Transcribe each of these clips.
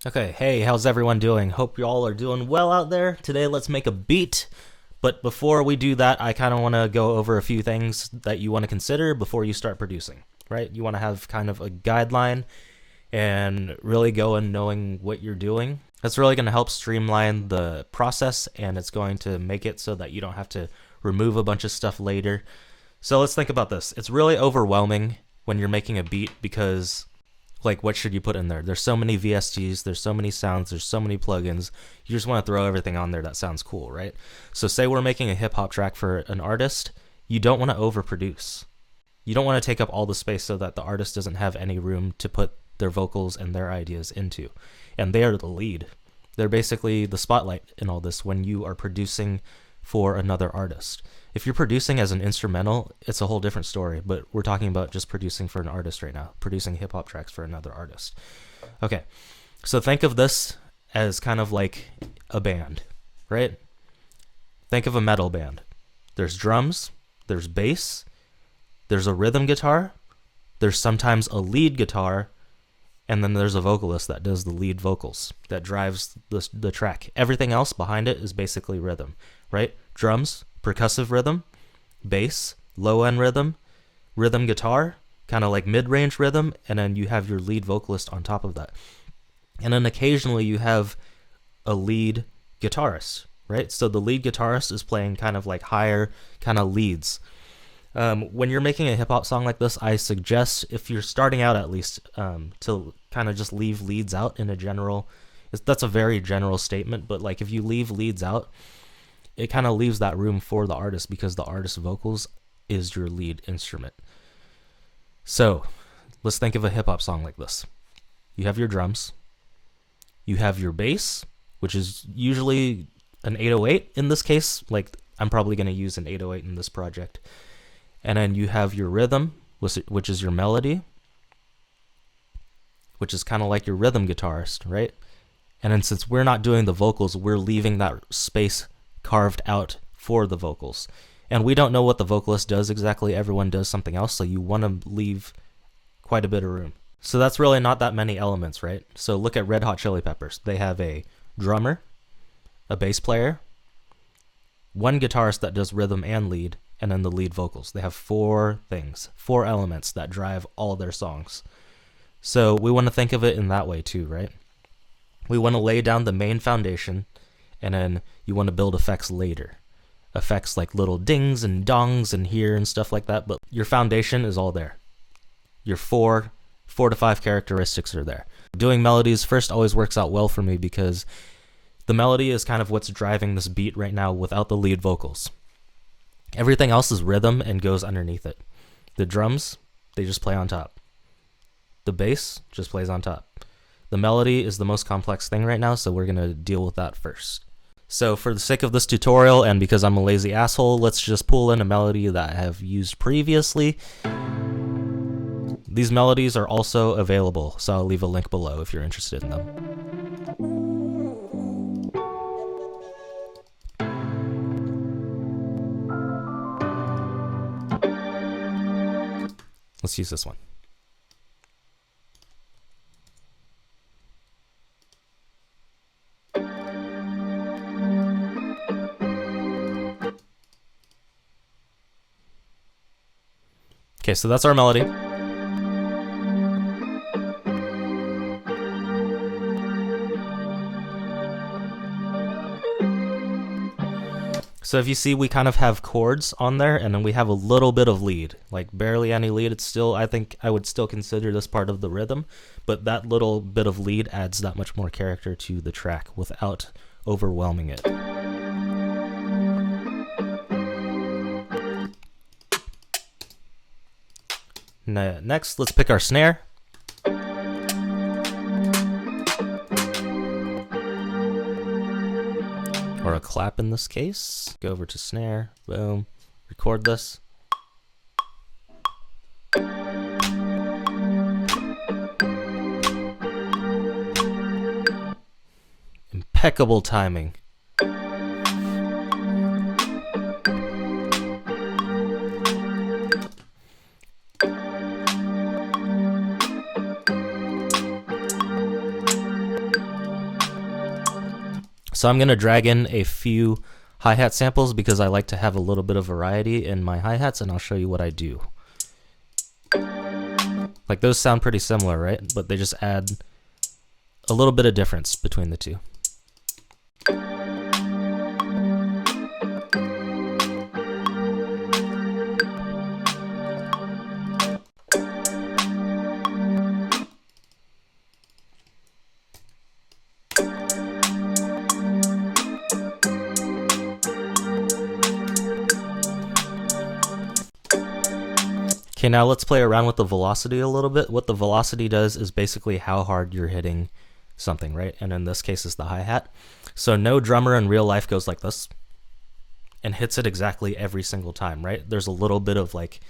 Okay, hey, how's everyone doing? Hope you all are doing well out there. Today, let's make a beat. But before we do that, I kind of want to go over a few things that you want to consider before you start producing, right? You want to have kind of a guideline and really go in knowing what you're doing. That's really going to help streamline the process, and it's going to make it so that you don't have to remove a bunch of stuff later. So let's think about this. It's really overwhelming when you're making a beat because what should you put in there? There's so many VSTs, there's so many sounds, there's so many plugins. You just want to throw everything on there that sounds cool, right? So say we're making a hip hop track for an artist, you don't want to overproduce. You don't want to take up all the space so that the artist doesn't have any room to put their vocals and their ideas into. And they are the lead. They're basically the spotlight in all this when you are producing for another artist. If you're producing as an instrumental, it's a whole different story, but we're talking about just producing for an artist right now, producing hip-hop tracks for another artist. Okay, so think of this as kind of like a band, right? Think of a metal band. There's drums, there's bass, there's a rhythm guitar, there's sometimes a lead guitar, and then there's a vocalist that does the lead vocals, that drives the track. Everything else behind it is basically rhythm, right? Drums, percussive rhythm, bass, low-end rhythm, rhythm guitar, kind of like mid-range rhythm, and then you have your lead vocalist on top of that. And then occasionally you have a lead guitarist, right? So the lead guitarist is playing kind of like higher kind of leads. When you're making a hip-hop song like this, I suggest, if you're starting out at least, to kind of just leave leads out in a general... That's a very general statement, but like if you leave leads out, it kind of leaves that room for the artist because the artist's vocals is your lead instrument. So let's think of a hip-hop song like this. You have your drums. You have your bass, which is usually an 808 in this case. Like I'm probably going to use an 808 in this project. And then you have your rhythm, which is your melody, which is kind of like your rhythm guitarist, right? And then since we're not doing the vocals, we're leaving that space carved out for the vocals. And we don't know what the vocalist does exactly. Everyone does something else, so you want to leave quite a bit of room. So that's really not that many elements, right? So look at Red Hot Chili Peppers. They have a drummer, a bass player, one guitarist that does rhythm and lead, and then the lead vocals. They have four elements that drive all their songs. So we want to think of it in that way too, right? We want to lay down the main foundation, and then you want to build effects later. Effects like little dings and dongs and here and stuff like that, but your foundation is all there. Your four to five characteristics are there. Doing melodies first always works out well for me because the melody is kind of what's driving this beat right now without the lead vocals. Everything else is rhythm and goes underneath it. The drums, they just play on top. The bass just plays on top. The melody is the most complex thing right now, so we're going to deal with that first. So for the sake of this tutorial, and because I'm a lazy asshole, let's just pull in a melody that I have used previously. These melodies are also available, so I'll leave a link below if you're interested in them. Let's use this one. Okay, so that's our melody. So if you see, we kind of have chords on there, and then we have a little bit of lead, like barely any lead. It's still, I think I would still consider this part of the rhythm, but that little bit of lead adds that much more character to the track without overwhelming it. Next, let's pick our snare. Or a clap in this case. Go over to snare, boom, record this. Impeccable timing. So I'm going to drag in a few hi-hat samples because I like to have a little bit of variety in my hi-hats, and I'll show you what I do. Like those sound pretty similar, right? But they just add a little bit of difference between the two. Okay, now let's play around with the velocity a little bit. What the velocity does is basically how hard you're hitting something, right? And in this case, it's the hi-hat. So no drummer in real life goes like this and hits it exactly every single time, right? There's a little bit of like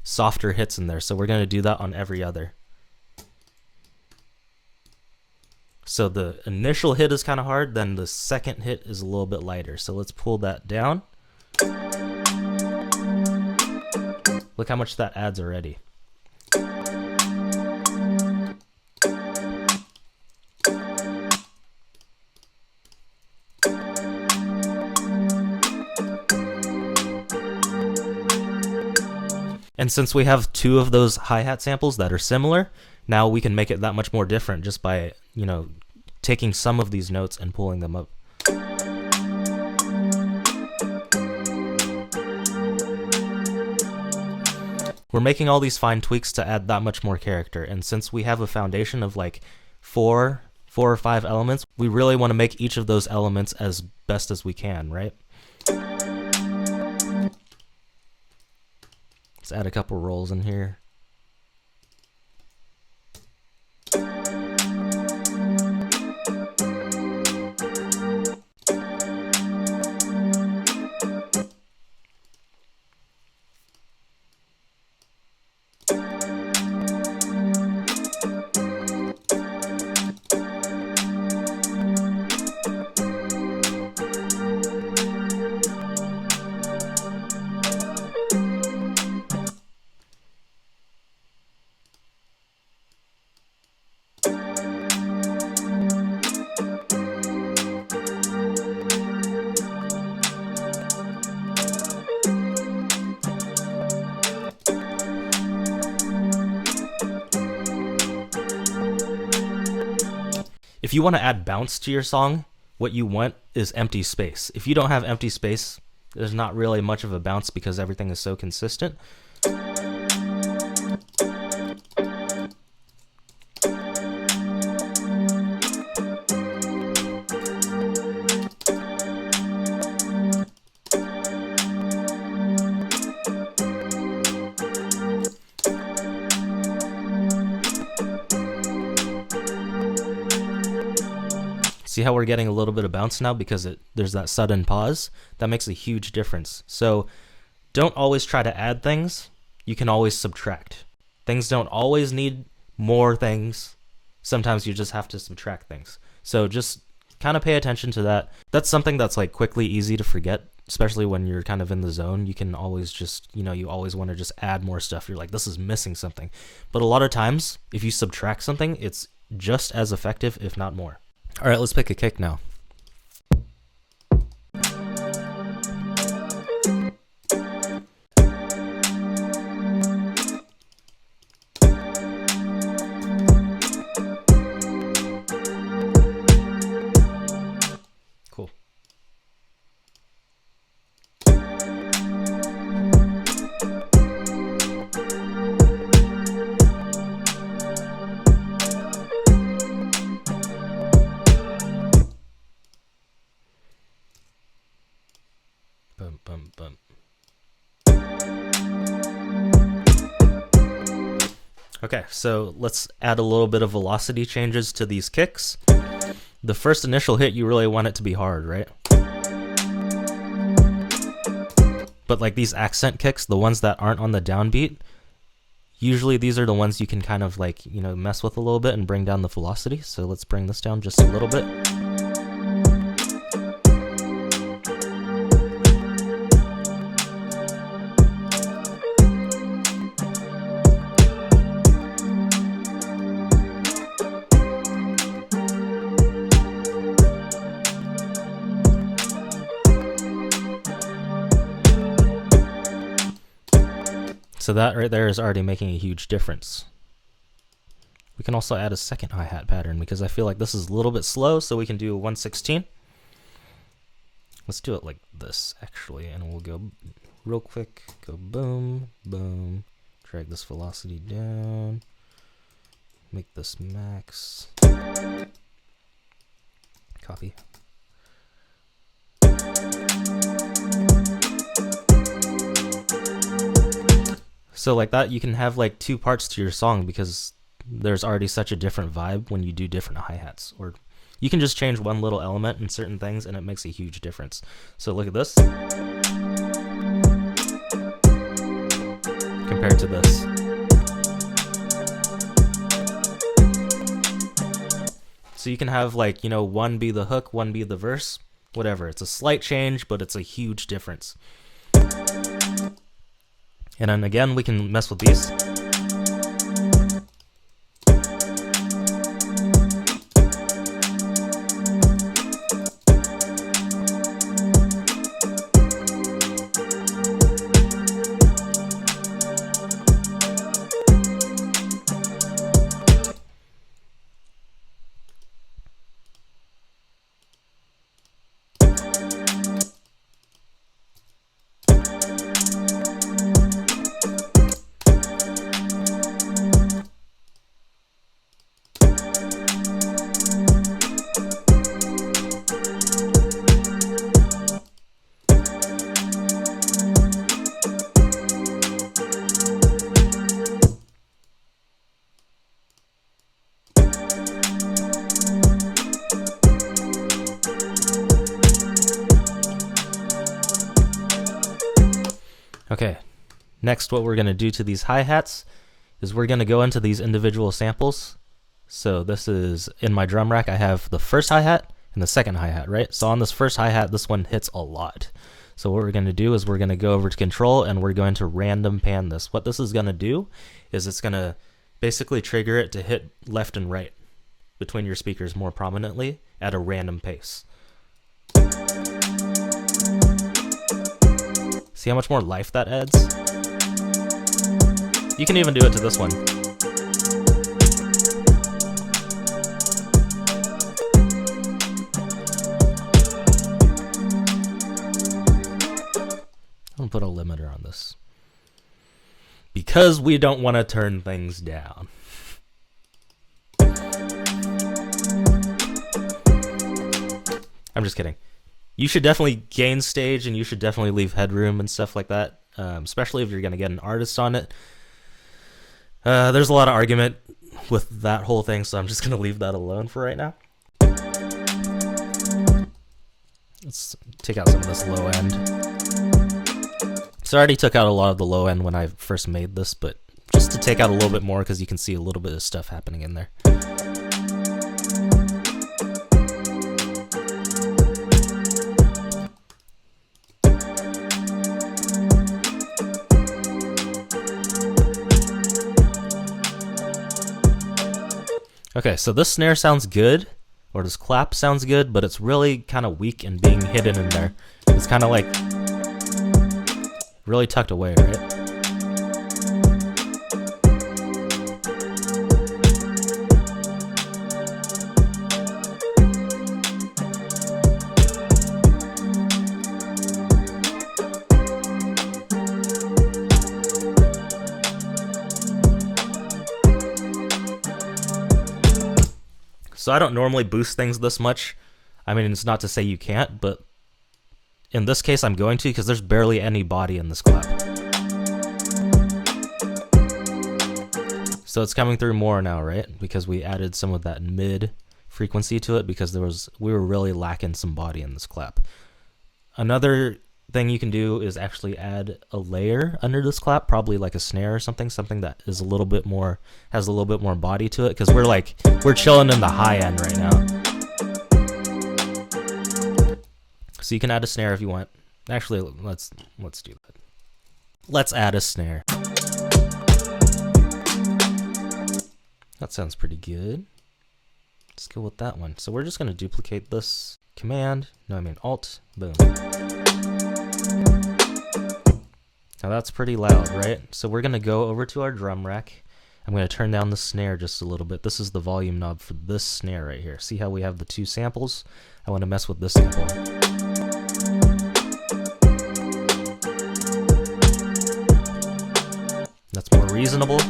softer hits in there. So we're going to do that on every other. So the initial hit is kind of hard, then the second hit is a little bit lighter. So let's pull that down. Look how much that adds already. And since we have two of those hi-hat samples that are similar, now we can make it that much more different just by, taking some of these notes and pulling them up. We're making all these fine tweaks to add that much more character, and since we have a foundation of like four or five elements, we really want to make each of those elements as best as we can, right? Let's add a couple rolls in here. If you want to add bounce to your song, what you want is empty space. If you don't have empty space, there's not really much of a bounce because everything is so consistent. See how we're getting a little bit of bounce now because there's that sudden pause? That makes a huge difference. So don't always try to add things. You can always subtract. Things don't always need more things. Sometimes you just have to subtract things. So just kind of pay attention to that. That's something that's like quickly easy to forget, especially when you're kind of in the zone. You can always just, you always want to just add more stuff. You're like, this is missing something. But a lot of times, if you subtract something, it's just as effective, if not more. All right, let's pick a kick now. Cool. Bum, bum, bum. Okay, so let's add a little bit of velocity changes to these kicks. The first initial hit, you really want it to be hard, right? But like these accent kicks, the ones that aren't on the downbeat, usually these are the ones you can kind of like, mess with a little bit and bring down the velocity. So let's bring this down just a little bit. So that right there is already making a huge difference. We can also add a second hi-hat pattern because I feel like this is a little bit slow, so we can do a 1/16. Let's do it like this actually, and we'll go real quick, go boom, boom, drag this velocity down, make this max, copy. So like that, you can have like two parts to your song because there's already such a different vibe when you do different hi-hats. Or you can just change one little element in certain things and it makes a huge difference. So look at this compared to this. So you can have like, you know, one be the hook, one be the verse, whatever. It's a slight change, but it's a huge difference. And then again, we can mess with these. Okay, next what we're going to do to these hi-hats is we're going to go into these individual samples. So this is in my drum rack, I have the first hi-hat and the second hi-hat, right? So on this first hi-hat, this one hits a lot. So what we're going to do is we're going to go over to control and we're going to random pan this. What this is going to do is it's going to basically trigger it to hit left and right between your speakers more prominently at a random pace. See how much more life that adds? You can even do it to this one. I'm gonna put a limiter on this because we don't want to turn things down. I'm just kidding. You should definitely gain stage and you should definitely leave headroom and stuff like that, especially if you're going to get an artist on it. There's a lot of argument with that whole thing, so I'm just going to leave that alone for right now. Let's take out some of this low end. So I already took out a lot of the low end when I first made this, but just to take out a little bit more because you can see a little bit of stuff happening in there. Okay, so this snare sounds good, or this clap sounds good, but it's really kind of weak and being hidden in there. It's kind of like really tucked away, right? So I don't normally boost things this much. I mean, it's not to say you can't, but in this case I'm going to because there's barely any body in this clap. So it's coming through more now, right? Because we added some of that mid frequency to it because we were really lacking some body in this clap. Another thing you can do is actually add a layer under this clap, probably like a snare or something that is a little bit more, has a little bit more body to it, because we're chilling in the high end right now. So you can add a snare if you want. Actually, let's do that. Let's add a snare. That sounds pretty good. Let's go with that one. So we're just going to duplicate this Alt, boom. Now that's pretty loud, right? So we're going to go over to our drum rack. I'm going to turn down the snare just a little bit. This is the volume knob for this snare right here. See how we have the two samples? I want to mess with this sample. That's more reasonable.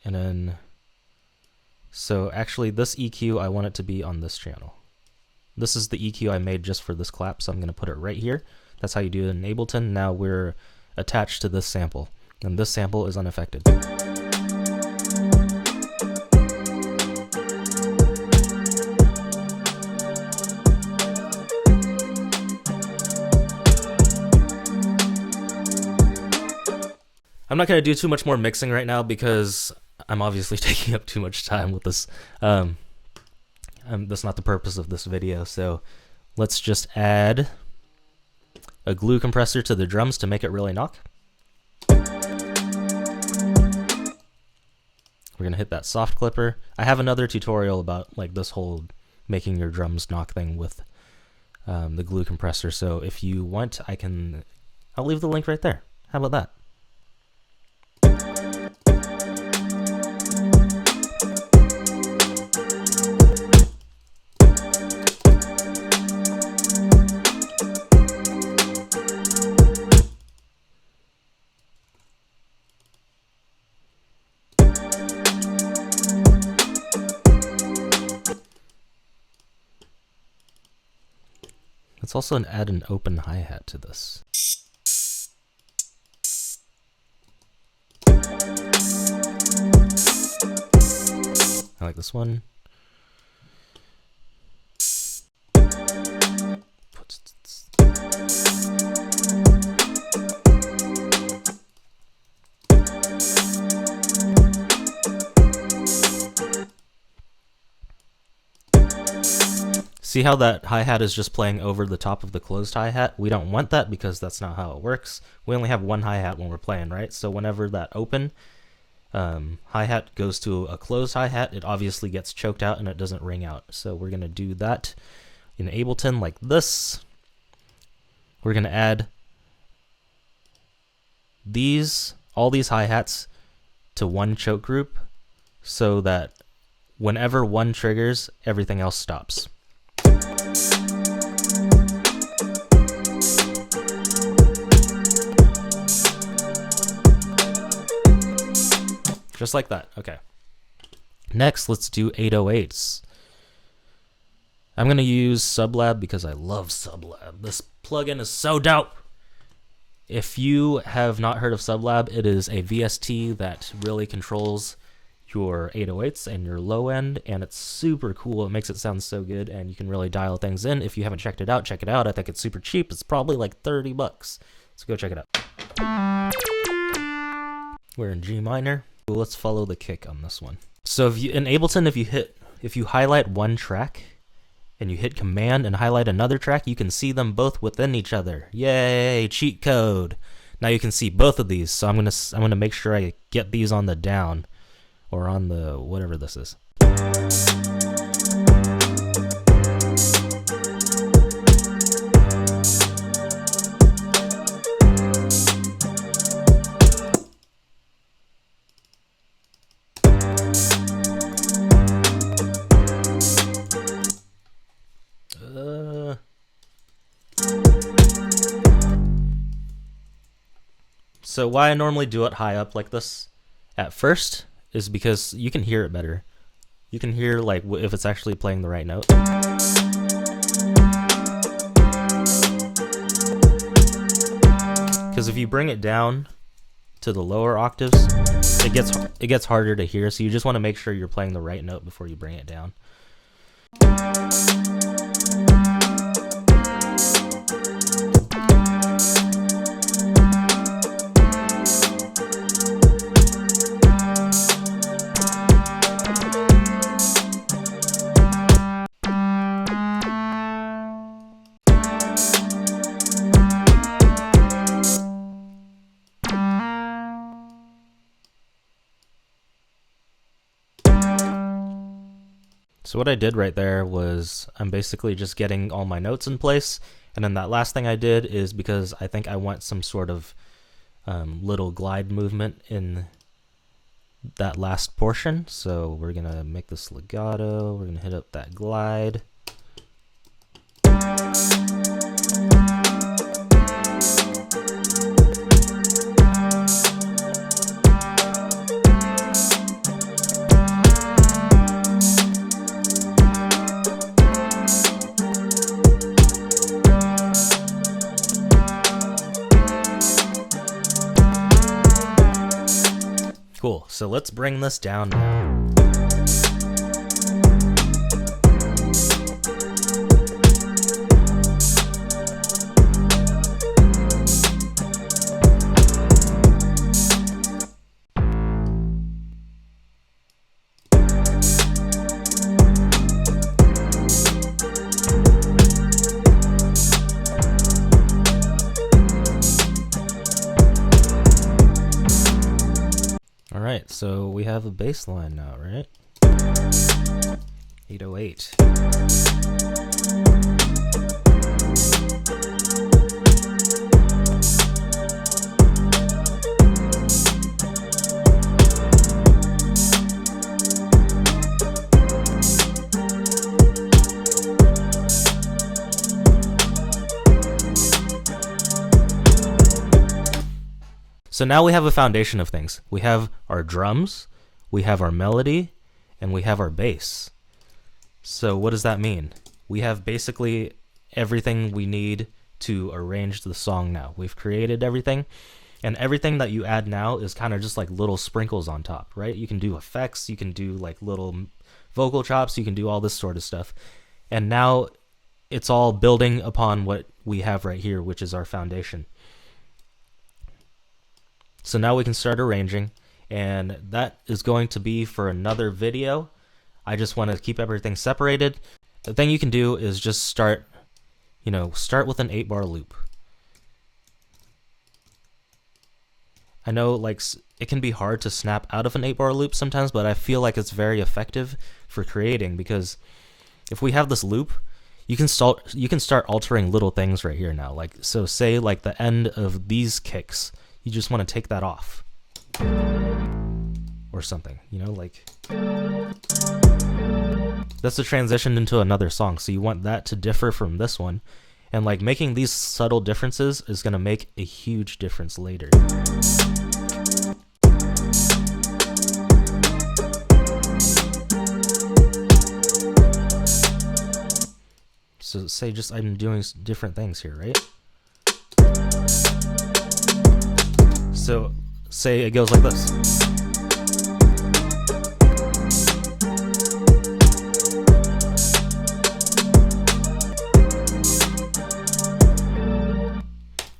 And then, so actually this EQ, I want it to be on this channel. This is the EQ I made just for this clap, so I'm going to put it right here. That's how you do it in Ableton. Now we're attached to this sample, and this sample is unaffected. I'm not going to do too much more mixing right now because I'm obviously taking up too much time with this. That's not the purpose of this video, so let's just add a glue compressor to the drums to make it really knock. We're going to hit that soft clipper. I have another tutorial about like this whole making your drums knock thing with the glue compressor, so if you want, I'll leave the link right there. How about that? Let's also add an open hi-hat to this. I like this one. See how that hi-hat is just playing over the top of the closed hi-hat? We don't want that because that's not how it works. We only have one hi-hat when we're playing, right? So whenever that open hi-hat goes to a closed hi-hat, it obviously gets choked out and it doesn't ring out. So we're going to do that in Ableton like this. We're going to add all these hi-hats to one choke group so that whenever one triggers, everything else stops. Just like that. Okay. Next, let's do 808s. I'm going to use Sublab because I love Sublab. This plugin is so dope. If you have not heard of Sublab, it is a VST that really controls your 808s and your low end, and it's super cool. It makes it sound so good, and you can really dial things in. If you haven't checked it out, check it out. I think it's super cheap. It's probably like 30 bucks. So go check it out. We're in G minor. Let's follow the kick on this one. So if you, in Ableton, if you highlight one track and you hit Command and highlight another track, you can see them both within each other. Yay, cheat code. Now you can see both of these. So I'm gonna make sure I get these on the down or on the whatever this is. So why I normally do it high up like this at first is because you can hear it better. You can hear like if it's actually playing the right note. Because if you bring it down to the lower octaves, it gets harder to hear. So you just want to make sure you're playing the right note before you bring it down. So what I did right there was I'm basically just getting all my notes in place, And then that last thing I did is because I think I want some sort of little glide movement in that last portion. So we're gonna make this legato, we're gonna hit up that glide. Cool, so let's bring this down now. Alright, so we have a bass line now, right? 808. So now we have a foundation of things. We have our drums, we have our melody, and we have our bass. So what does that mean? We have basically everything we need to arrange the song now. We've created everything, and everything that you add now is kind of just like little sprinkles on top, right? You can do effects, you can do like little vocal chops, you can do all this sort of stuff. And now it's all building upon what we have right here, which is our foundation. So now we can start arranging, and that is going to be for another video. I just want to keep everything separated. The thing you can do is just start with an 8-bar loop. I know like it can be hard to snap out of an 8-bar loop sometimes, but I feel like it's very effective for creating, because if we have this loop, you can start altering little things right here now. Like, so say like the end of these kicks, you just want to take that off or something, like that's a transition into another song. So you want that to differ from this one, and like making these subtle differences is going to make a huge difference later. So say just I'm doing different things here, right? So say it goes like this.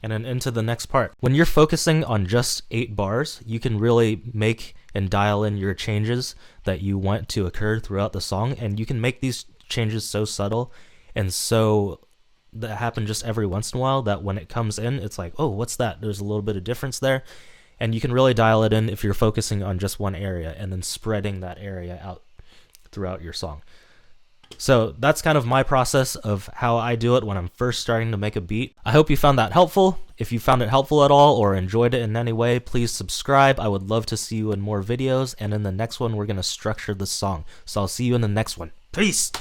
And then into the next part. When you're focusing on just 8 bars, you can really make and dial in your changes that you want to occur throughout the song, and you can make these changes so subtle and so that happen just every once in a while that when it comes in, it's like, oh, what's that? There's a little bit of difference there. And you can really dial it in if you're focusing on just one area and then spreading that area out throughout your song. So that's kind of my process of how I do it when I'm first starting to make a beat. I hope you found that helpful. If you found it helpful at all or enjoyed it in any way, please subscribe. I would love to see you in more videos. And in the next one, we're going to structure the song. So I'll see you in the next one. Peace!